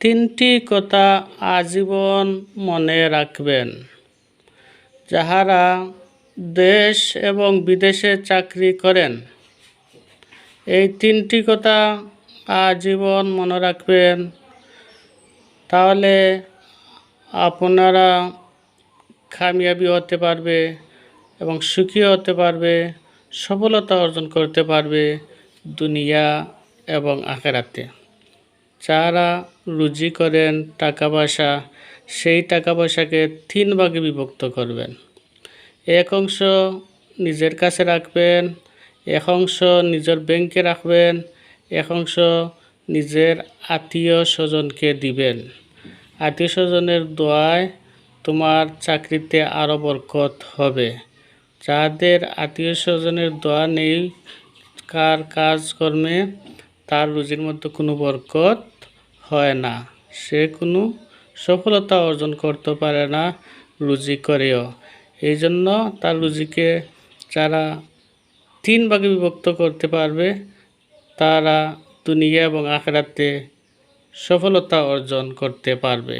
তিনটি কথা আজীবন মনে রাখবেন। যাহারা দেশ এবং বিদেশে চাকরি করেন, এই তিনটি কথা আজীবন মনে রাখবেন, তাহলে আপনারা কামিয়াবি হতে পারবে এবং সুখী হতে পারবে, সফলতা অর্জন করতে পারবে দুনিয়া এবং আখিরাতে। যারা রুজি করেন টাকা পয়সা, সেই টাকা পয়সাকে 3 ভাগে বিভক্ত করবেন। এক অংশ নিজের কাছে রাখবেন, এক অংশ নিজের ব্যাংকে রাখবেন, এক অংশ নিজের আত্মীয় স্বজনকে দিবেন। আত্মীয় স্বজনের দোয়ায় তোমার চাকরিতে আরও বরকত হবে। যাদের আত্মীয় স্বজনের দোয়া নেই, কাজকর্মে তার রুজির মধ্যে কোনো বরকত হয় না, সে কোনো সফলতা অর্জন করতে পারে না রুজি করেও। এই জন্য তার রুজিকে যারা 3 ভাগে বিভক্ত করতে পারবে, তারা দুনিয়া এবং আখিরাতে সফলতা অর্জন করতে পারবে।